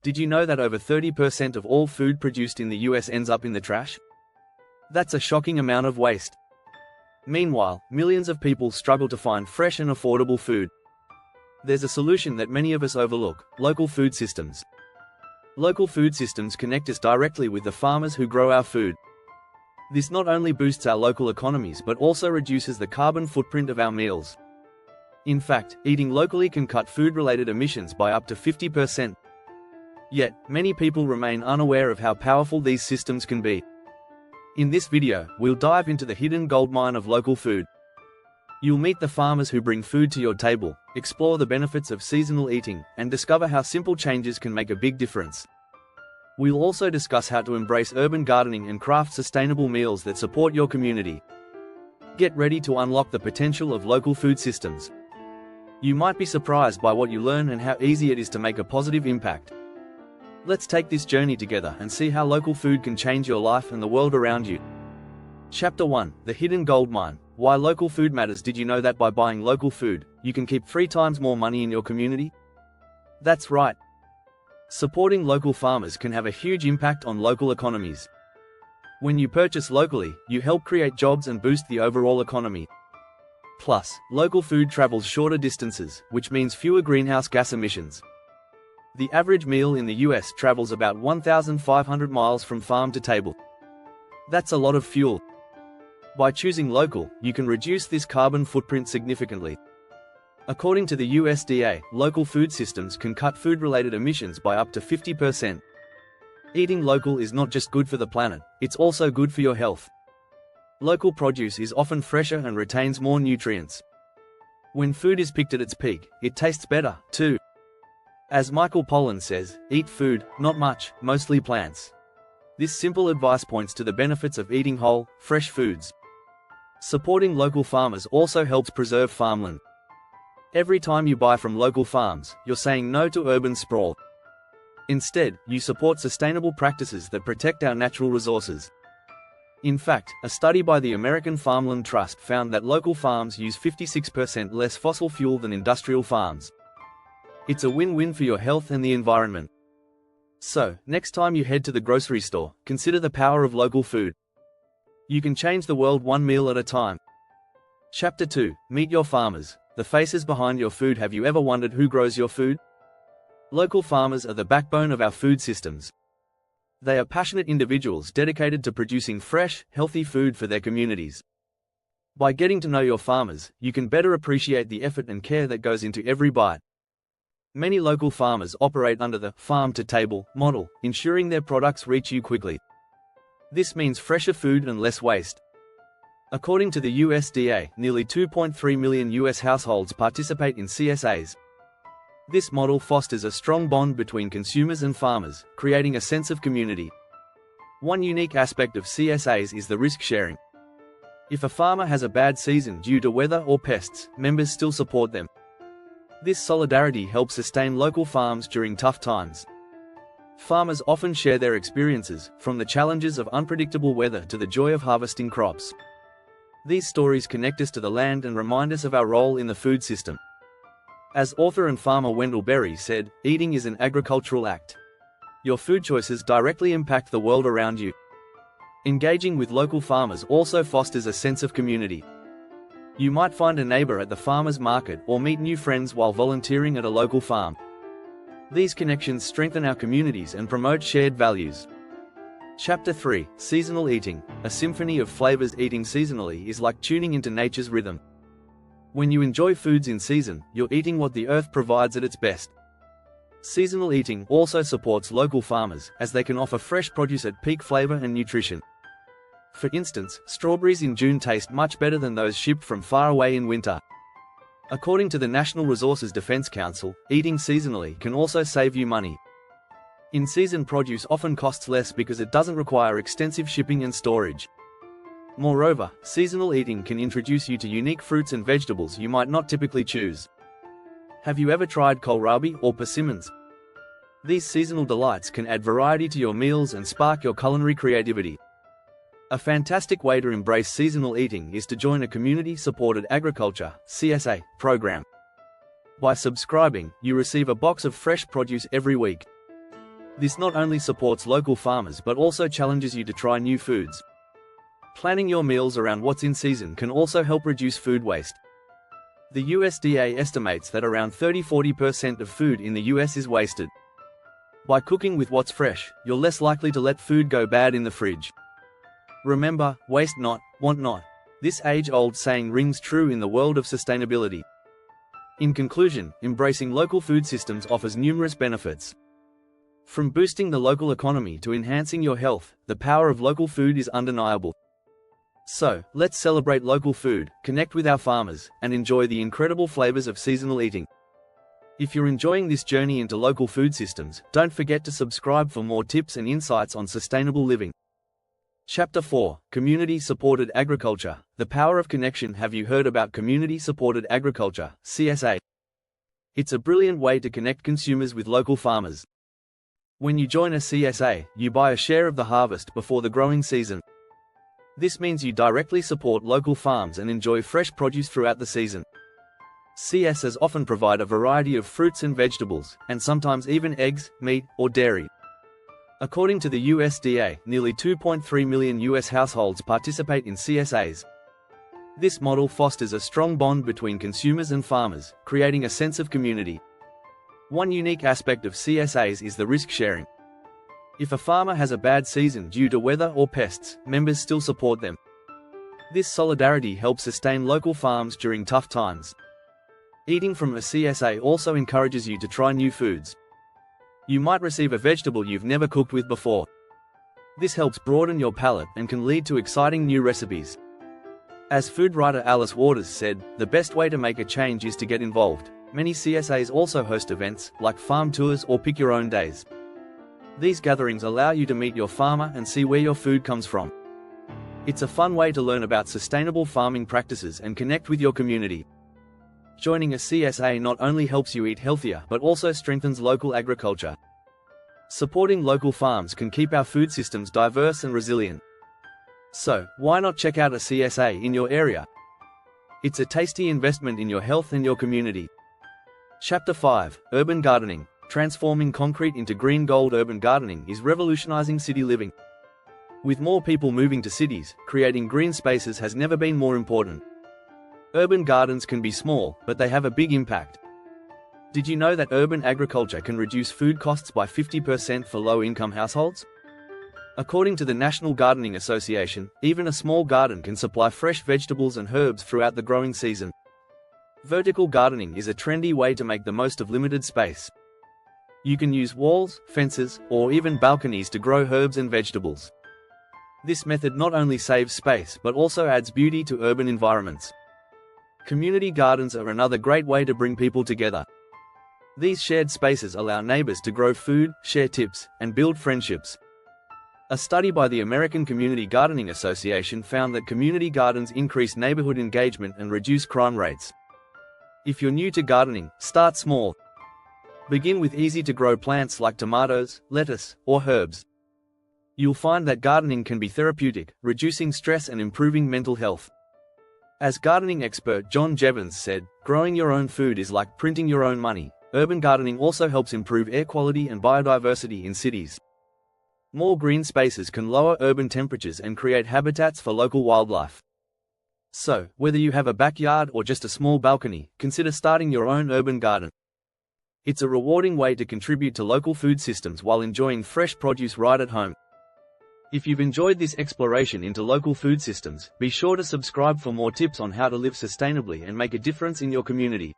Did you know that over 30% of all food produced in the US ends up in the trash? That's a shocking amount of waste. Meanwhile, millions of people struggle to find fresh and affordable food. There's a solution that many of us overlook: local food systems. Local food systems connect us directly with the farmers who grow our food. This not only boosts our local economies but also reduces the carbon footprint of our meals. In fact, eating locally can cut food-related emissions by up to 50%. Yet, many people remain unaware of how powerful these systems can be. In this video, we'll dive into the hidden goldmine of local food. You'll meet the farmers who bring food to your table, explore the benefits of seasonal eating, and discover how simple changes can make a big difference. We'll also discuss how to embrace urban gardening and craft sustainable meals that support your community. Get ready to unlock the potential of local food systems. You might be surprised by what you learn and how easy it is to make a positive impact. Let's take this journey together and see how local food can change your life and the world around you. Chapter 1: The Hidden Goldmine. Why local food matters. Did you know that by buying local food, you can keep 3 times more money in your community? That's right. Supporting local farmers can have a huge impact on local economies. When you purchase locally, you help create jobs and boost the overall economy. Plus, local food travels shorter distances, which means fewer greenhouse gas emissions. The average meal in the US travels about 1,500 miles from farm to table. That's a lot of fuel. By choosing local, you can reduce this carbon footprint significantly. According to the USDA, local food systems can cut food-related emissions by up to 50%. Eating local is not just good for the planet, it's also good for your health. Local produce is often fresher and retains more nutrients. When food is picked at its peak, it tastes better, too. As Michael Pollan says, eat food, not much, mostly plants. This simple advice points to the benefits of eating whole, fresh foods. Supporting local farmers also helps preserve farmland. Every time you buy from local farms, you're saying no to urban sprawl. Instead, you support sustainable practices that protect our natural resources. In fact, a study by the American Farmland Trust found that local farms use 56% less fossil fuel than industrial farms. It's a win-win for your health and the environment. So, next time you head to the grocery store, consider the power of local food. You can change the world one meal at a time. Chapter 2: Meet your farmers, the faces behind your food. Have you ever wondered who grows your food? Local farmers are the backbone of our food systems. They are passionate individuals dedicated to producing fresh, healthy food for their communities. By getting to know your farmers, you can better appreciate the effort and care that goes into every bite. Many local farmers operate under the farm-to-table model, ensuring their products reach you quickly. This means fresher food and less waste. According to the USDA, nearly 2.3 million US households participate in CSAs. This model fosters a strong bond between consumers and farmers, creating a sense of community. One unique aspect of CSAs is the risk sharing. If a farmer has a bad season due to weather or pests, members still support them. This solidarity helps sustain local farms during tough times. Farmers often share their experiences, from the challenges of unpredictable weather to the joy of harvesting crops. These stories connect us to the land and remind us of our role in the food system. As author and farmer Wendell Berry said, eating is an agricultural act. Your food choices directly impact the world around you. Engaging with local farmers also fosters a sense of community. You might find a neighbor at the farmer's market or meet new friends while volunteering at a local farm. These connections strengthen our communities and promote shared values. Chapter 3: Seasonal Eating. A symphony of flavors. Eating seasonally is like tuning into nature's rhythm. When you enjoy foods in season, you're eating what the earth provides at its best. Seasonal eating also supports local farmers, as they can offer fresh produce at peak flavor and nutrition. For instance, strawberries in June taste much better than those shipped from far away in winter. According to the National Resources Defense Council, eating seasonally can also save you money. In-season produce often costs less because it doesn't require extensive shipping and storage. Moreover, seasonal eating can introduce you to unique fruits and vegetables you might not typically choose. Have you ever tried kohlrabi or persimmons? These seasonal delights can add variety to your meals and spark your culinary creativity. A fantastic way to embrace seasonal eating is to join a community-supported agriculture (CSA) program. By subscribing, you receive a box of fresh produce every week. This not only supports local farmers but also challenges you to try new foods. Planning your meals around what's in season can also help reduce food waste. The USDA estimates that around 30–40% of food in the US is wasted. By cooking with what's fresh, you're less likely to let food go bad in the fridge. Remember, waste not, want not. This age-old saying rings true in the world of sustainability. In conclusion, embracing local food systems offers numerous benefits. From boosting the local economy to enhancing your health, the power of local food is undeniable. So, let's celebrate local food, connect with our farmers, and enjoy the incredible flavors of seasonal eating. If you're enjoying this journey into local food systems, don't forget to subscribe for more tips and insights on sustainable living. Chapter 4: Community-Supported Agriculture. The Power of Connection. Have you heard about Community-Supported Agriculture, CSA? It's a brilliant way to connect consumers with local farmers. When you join a CSA, you buy a share of the harvest before the growing season. This means you directly support local farms and enjoy fresh produce throughout the season. CSAs often provide a variety of fruits and vegetables, and sometimes even eggs, meat, or dairy. According to the USDA, nearly 2.3 million US households participate in CSAs. This model fosters a strong bond between consumers and farmers, creating a sense of community. One unique aspect of CSAs is the risk sharing. If a farmer has a bad season due to weather or pests, members still support them. This solidarity helps sustain local farms during tough times. Eating from a CSA also encourages you to try new foods. You might receive a vegetable you've never cooked with before. This helps broaden your palate and can lead to exciting new recipes. As food writer Alice Waters said, the best way to make a change is to get involved. Many CSAs also host events, like farm tours or pick your own days. These gatherings allow you to meet your farmer and see where your food comes from. It's a fun way to learn about sustainable farming practices and connect with your community. Joining a CSA not only helps you eat healthier but also strengthens local agriculture. Supporting local farms can keep our food systems diverse and resilient. So, why not check out a CSA in your area? It's a tasty investment in your health and your community. Chapter 5: Urban Gardening. Transforming concrete into green gold. Urban gardening is revolutionizing city living. With more people moving to cities, creating green spaces has never been more important. Urban gardens can be small, but they have a big impact. Did you know that urban agriculture can reduce food costs by 50% for low-income households? According to the National Gardening Association, even a small garden can supply fresh vegetables and herbs throughout the growing season. Vertical gardening is a trendy way to make the most of limited space. You can use walls, fences, or even balconies to grow herbs and vegetables. This method not only saves space but also adds beauty to urban environments. Community gardens are another great way to bring people together. These shared spaces allow neighbors to grow food, share tips, and build friendships. A study by the American Community Gardening Association found that community gardens increase neighborhood engagement and reduce crime rates. If you're new to gardening, start small. Begin with easy-to-grow plants like tomatoes, lettuce, or herbs. You'll find that gardening can be therapeutic, reducing stress and improving mental health. As gardening expert John Jevons said, growing your own food is like printing your own money. Urban gardening also helps improve air quality and biodiversity in cities. More green spaces can lower urban temperatures and create habitats for local wildlife. So, whether you have a backyard or just a small balcony, consider starting your own urban garden. It's a rewarding way to contribute to local food systems while enjoying fresh produce right at home. If you've enjoyed this exploration into local food systems, be sure to subscribe for more tips on how to live sustainably and make a difference in your community.